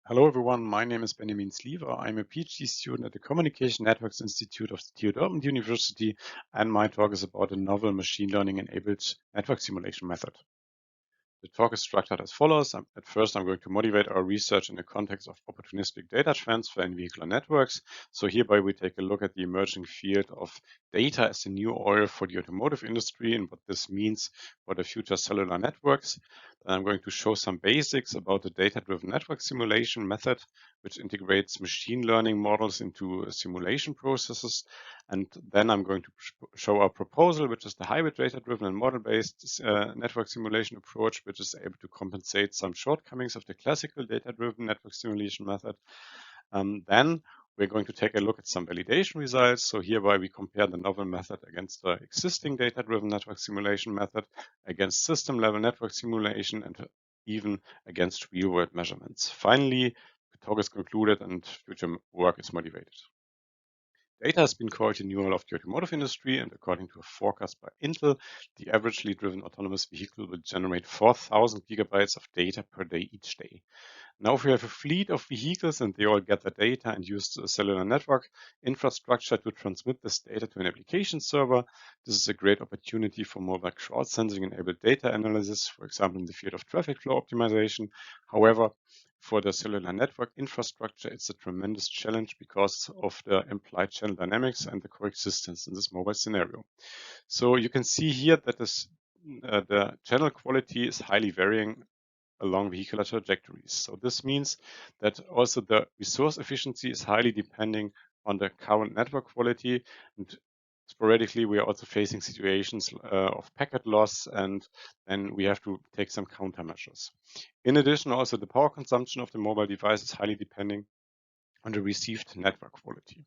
Hello everyone, my name is Benjamin Sliwa. I'm a PhD student at the Communication Networks Institute of the TU Dortmund University, and my talk is about a novel machine learning enabled network simulation method. The talk is structured as follows. At first, I'm going to motivate our research in the context of opportunistic data transfer in vehicular networks. So hereby we take a look at the emerging field of data as the new oil for the automotive industry and what this means for the future cellular networks. Then I'm going to show some basics about the data-driven network simulation method, which integrates machine learning models into simulation processes. And then I'm going to show our proposal, which is the hybrid data-driven and model-based network simulation approach, which is able to compensate some shortcomings of the classical data-driven network simulation method. Then we're going to take a look at some validation results. So hereby we compare the novel method against the existing data-driven network simulation method, against system-level network simulation, and even against real-world measurements. Finally, the talk is concluded and future work is motivated. Data has been called the new oil of the automotive industry, and according to a forecast by Intel, the averagely driven autonomous vehicle will generate 4,000 gigabytes of data per day each day. Now, if we have a fleet of vehicles and they all gather data and use the cellular network infrastructure to transmit this data to an application server, this is a great opportunity for more like crowd-sensing enabled data analysis, for example, in the field of traffic flow optimization. However, for the cellular network infrastructure, it's a tremendous challenge because of the implied channel dynamics and the coexistence in this mobile scenario. So you can see here that the channel quality is highly varying along vehicular trajectories. So this means that also the resource efficiency is highly depending on the current network quality, and sporadically we are also facing situations of packet loss, and then we have to take some countermeasures. In addition, also the power consumption of the mobile device is highly depending on the received network quality.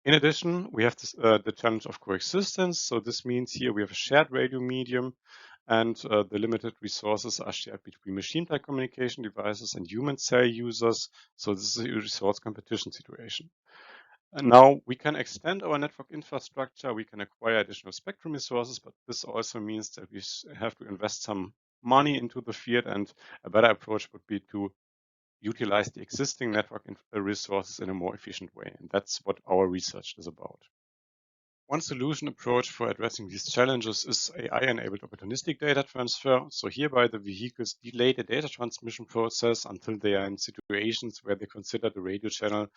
In addition, we have this, the challenge of coexistence. So this means here we have a shared radio medium, and the limited resources are shared between machine-type communication devices and human cell users. So this is a resource competition situation. And now we can extend our network infrastructure, we can acquire additional spectrum resources, but this also means that we have to invest some money into the field, and a better approach would be to utilize the existing network resources in a more efficient way. And that's what our research is about. One solution approach for addressing these challenges is AI-enabled opportunistic data transfer. So hereby the vehicles delay the data transmission process until they are in situations where they consider the radio channel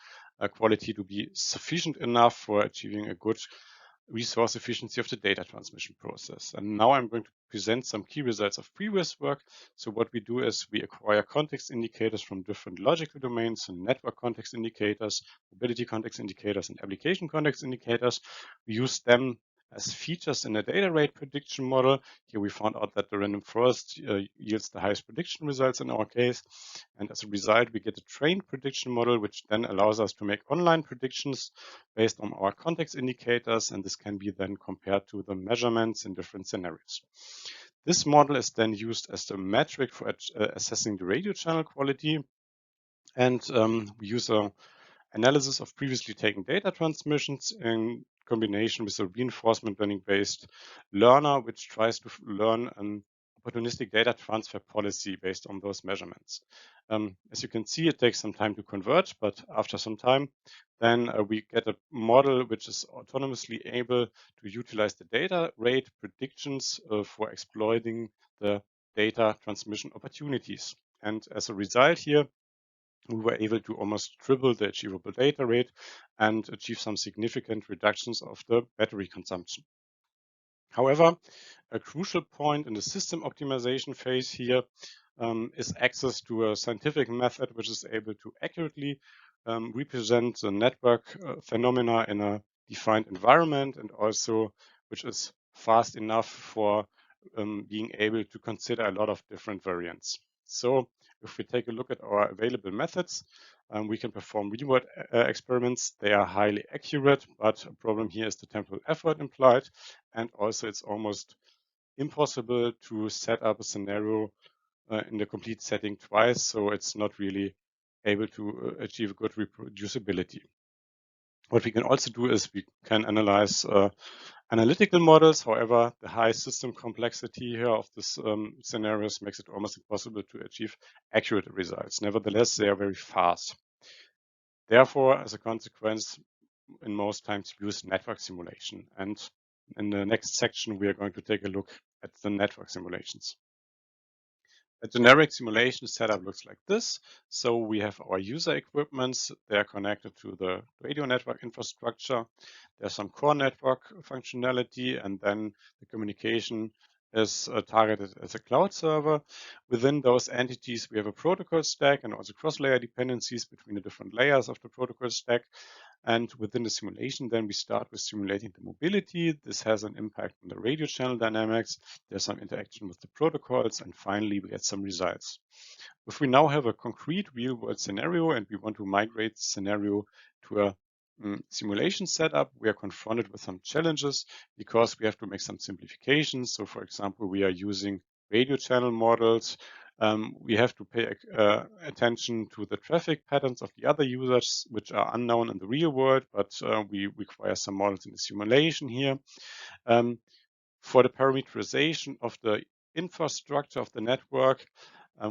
quality to be sufficient enough for achieving a good resource efficiency of the data transmission process. And now I'm going to present some key results of previous work. So what we do is we acquire context indicators from different logical domains, and network context indicators, mobility context indicators, and application context indicators. We use them as features in a data rate prediction model. Here we found out that the random forest yields the highest prediction results in our case. And as a result, we get a trained prediction model, which then allows us to make online predictions based on our context indicators. And this can be then compared to the measurements in different scenarios. This model is then used as the metric for assessing the radio channel quality. And we use an analysis of previously taken data transmissions in combination with a reinforcement learning-based learner, which tries to learn an opportunistic data transfer policy based on those measurements. As you can see, it takes some time to converge, but after some time, then we get a model which is autonomously able to utilize the data rate predictions for exploiting the data transmission opportunities. And as a result here, we were able to almost triple the achievable data rate and achieve some significant reductions of the battery consumption. However, a crucial point in the system optimization phase here is access to a scientific method which is able to accurately represent the network phenomena in a defined environment, and also which is fast enough for being able to consider a lot of different variants. So if we take a look at our available methods, we can perform real-world experiments. They are highly accurate, but a problem here is the temporal effort implied, and also it's almost impossible to set up a scenario in the complete setting twice, so it's not really able to achieve good reproducibility. What we can also do is we can analyze Analytical models, however, the high system complexity here of this scenarios makes it almost impossible to achieve accurate results. Nevertheless, they are very fast. Therefore, as a consequence, in most times use network simulation. And in the next section, we are going to take a look at the network simulations. A generic simulation setup looks like this. So we have our user equipments. They are connected to the radio network infrastructure. There's some core network functionality, and then the communication is targeted as a cloud server. Within those entities, we have a protocol stack and also cross-layer dependencies between the different layers of the protocol stack. And within the simulation, then we start with simulating the mobility. This has an impact on the radio channel dynamics. There's some interaction with the protocols, and finally, we get some results. If we now have a concrete real-world scenario and we want to migrate the scenario to a simulation setup, we are confronted with some challenges because we have to make some simplifications. So, for example, we are using radio channel models. We have to pay attention to the traffic patterns of the other users, which are unknown in the real world, but we require some models in the simulation here. For the parameterization of the infrastructure of the network,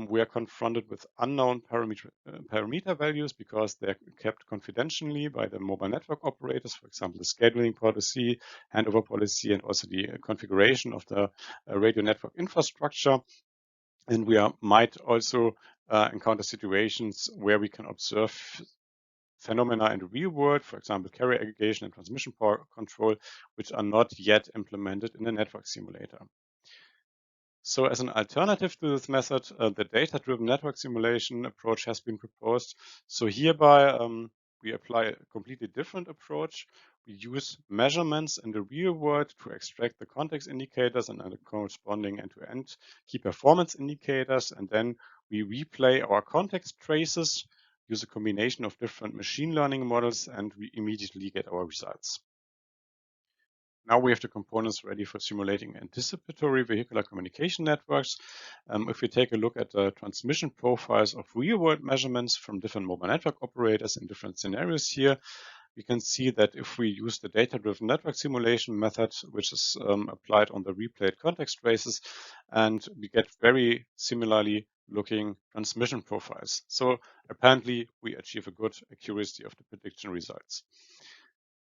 we are confronted with unknown parameter values because they're kept confidentially by the mobile network operators, for example, the scheduling policy, handover policy, and also the configuration of the radio network infrastructure. And we might also encounter situations where we can observe phenomena in the real world, for example, carrier aggregation and transmission power control, which are not yet implemented in the network simulator. So as an alternative to this method, the data-driven network simulation approach has been proposed. So hereby, we apply a completely different approach. We use measurements in the real world to extract the context indicators and the corresponding end-to-end key performance indicators. And then we replay our context traces, use a combination of different machine learning models, and we immediately get our results. Now we have the components ready for simulating anticipatory vehicular communication networks. If we take a look at the transmission profiles of real-world measurements from different mobile network operators in different scenarios here, we can see that if we use the data-driven network simulation method, which is applied on the replayed context traces, and we get very similarly looking transmission profiles. So apparently we achieve a good accuracy of the prediction results.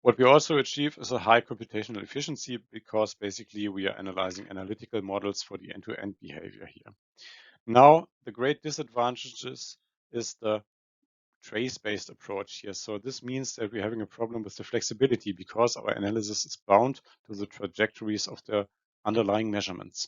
What we also achieve is a high computational efficiency because basically we are analyzing analytical models for the end-to-end behavior here. Now, the great disadvantages is the trace-based approach here. So this means that we're having a problem with the flexibility because our analysis is bound to the trajectories of the underlying measurements.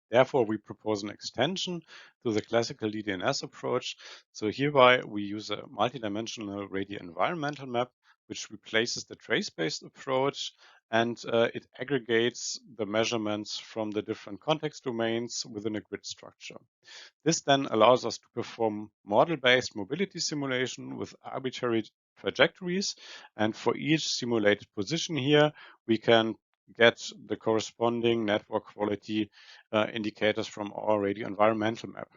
Therefore, we propose an extension to the classical DDNS approach. So hereby, we use a multidimensional radio environmental map, which replaces the trace-based approach, and it aggregates the measurements from the different context domains within a grid structure. This then allows us to perform model-based mobility simulation with arbitrary trajectories, and for each simulated position here, we can get the corresponding network quality indicators from our radio environmental map.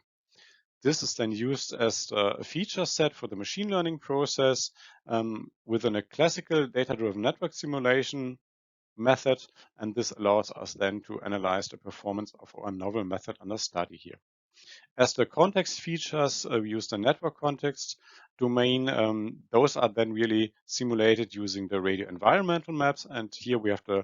This is then used as a feature set for the machine learning process within a classical data-driven network simulation method, and this allows us then to analyze the performance of our novel method under study here. As the context features, we use the network context domain. Those are then really simulated using the radio environmental maps. And here we have the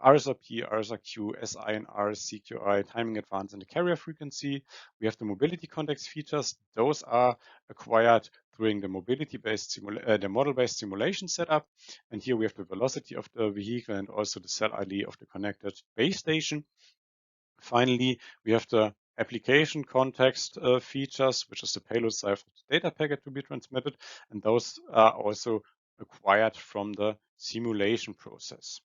RSRP, RSRQ, SINR, CQI, timing advance, and the carrier frequency. We have the mobility context features. Those are acquired during the the model-based simulation setup. And here we have the velocity of the vehicle and also the cell ID of the connected base station. Finally, we have the application context features, which is the payload size of the data packet to be transmitted, and those are also acquired from the simulation process.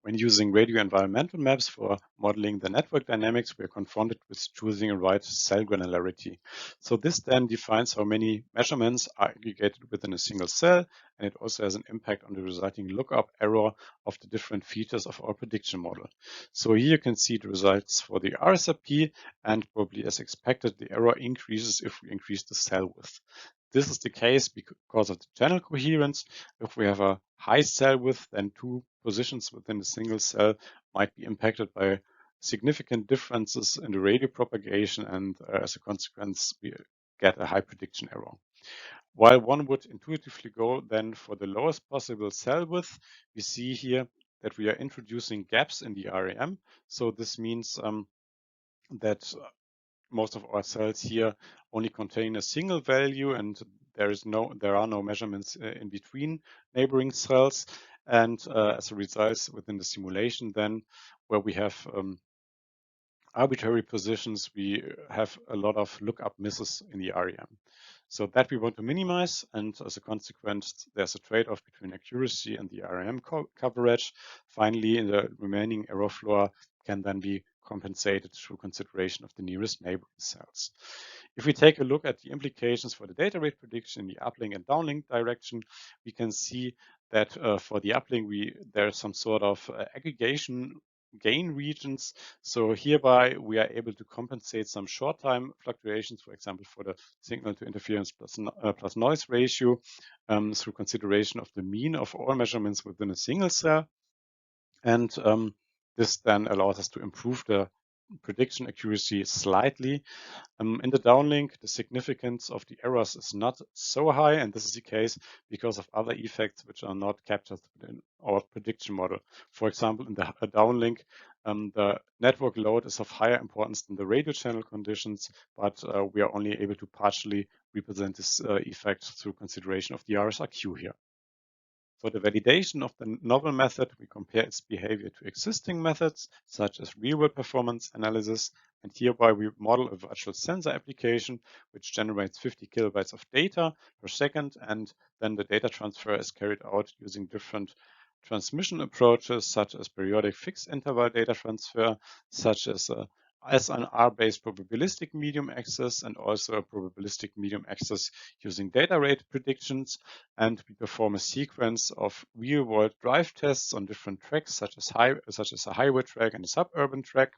When using radio environmental maps for modeling the network dynamics, we are confronted with choosing a right cell granularity. So this then defines how many measurements are aggregated within a single cell, and it also has an impact on the resulting lookup error of the different features of our prediction model. So here you can see the results for the RSRP, and probably as expected, the error increases if we increase the cell width. This is the case because of the channel coherence. If we have a high cell width, then two positions within a single cell might be impacted by significant differences in the radio propagation, and as a consequence, we get a high prediction error. While one would intuitively go then for the lowest possible cell width, we see here that we are introducing gaps in the REM. So this means that most of our cells here only contain a single value, and there are no measurements in between neighboring cells. And as a result, within the simulation, then where we have arbitrary positions, we have a lot of lookup misses in the REM. So that we want to minimize, and as a consequence, there's a trade-off between accuracy and the REM coverage. Finally, in the remaining error floor can then be compensated through consideration of the nearest neighboring cells. If we take a look at the implications for the data rate prediction in the uplink and downlink direction, we can see that for the uplink, there's some sort of aggregation gain regions. So hereby we are able to compensate some short time fluctuations, for example, for the signal to interference plus noise ratio through consideration of the mean of all measurements within a single cell. And this then allows us to improve the prediction accuracy slightly. In the downlink, the significance of the errors is not so high, and this is the case because of other effects which are not captured in our prediction model. For example, in the downlink, the network load is of higher importance than the radio channel conditions, but we are only able to partially represent this effect through consideration of the RSRQ here. For the validation of the novel method, we compare its behavior to existing methods, such as real-world performance analysis, and hereby we model a virtual sensor application which generates 50 kilobytes of data per second, and then the data transfer is carried out using different transmission approaches, such as periodic fixed interval data transfer, such as a SNR-based probabilistic medium access, and also a probabilistic medium access using data rate predictions. And we perform a sequence of real-world drive tests on different tracks, such as a highway track and a suburban track.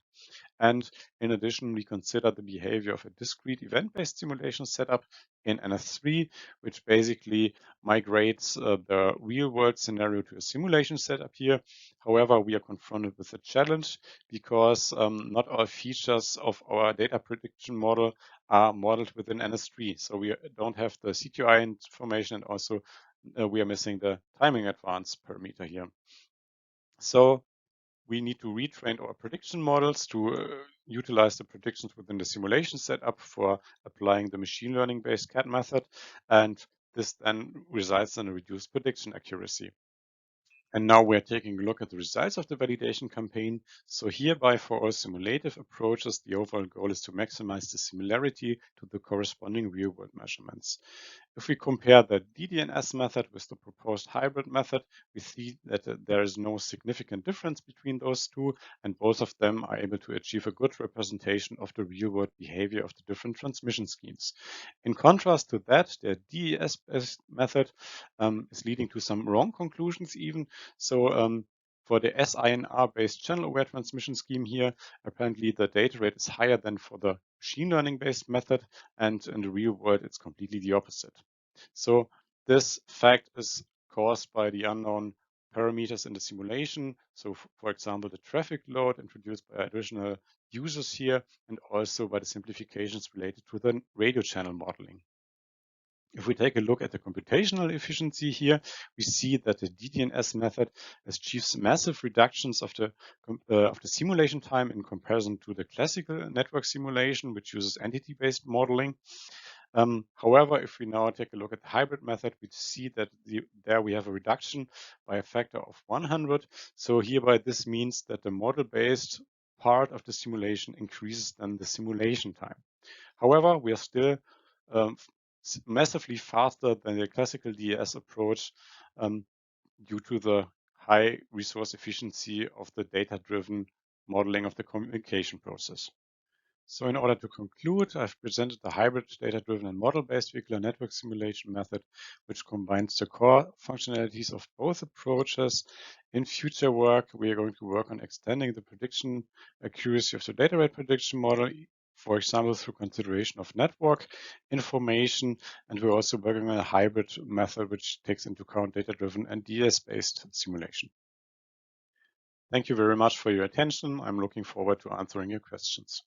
And in addition, we consider the behavior of a discrete event-based simulation setup in NS3, which basically migrates the real-world scenario to a simulation setup here. However, we are confronted with a challenge because not all features of our data prediction model are modeled within NS3. So we don't have the CQI information, and also we are missing the timing advance parameter here. So we need to retrain our prediction models to utilize the predictions within the simulation setup for applying the machine learning based CAD method. And this then results in a reduced prediction accuracy. And now we're taking a look at the results of the validation campaign. So hereby for all simulative approaches, the overall goal is to maximize the similarity to the corresponding real-world measurements. If we compare the DDNS method with the proposed hybrid method, we see that there is no significant difference between those two, and both of them are able to achieve a good representation of the real-world behavior of the different transmission schemes. In contrast to that, the DES-based method is leading to some wrong conclusions even. So for the SINR-based channel-aware transmission scheme here, apparently the data rate is higher than for the machine learning-based method, and in the real world, it's completely the opposite. So this fact is caused by the unknown parameters in the simulation. So for example, the traffic load introduced by additional users here, and also by the simplifications related to the radio channel modeling. If we take a look at the computational efficiency here, we see that the DDNS method achieves massive reductions of the simulation time in comparison to the classical network simulation, which uses entity-based modeling. However, if we now take a look at the hybrid method, we see that there we have a reduction by a factor of 100. So hereby this means that the model-based part of the simulation increases than the simulation time. However, we are still massively faster than the classical DES approach due to the high resource efficiency of the data-driven modeling of the communication process. So in order to conclude, I've presented the hybrid data-driven and model-based vehicular network simulation method, which combines the core functionalities of both approaches. In future work, we are going to work on extending the prediction accuracy of the data rate prediction model for example, through consideration of network information. And we're also working on a hybrid method which takes into account data-driven and DS-based simulation. Thank you very much for your attention. I'm looking forward to answering your questions.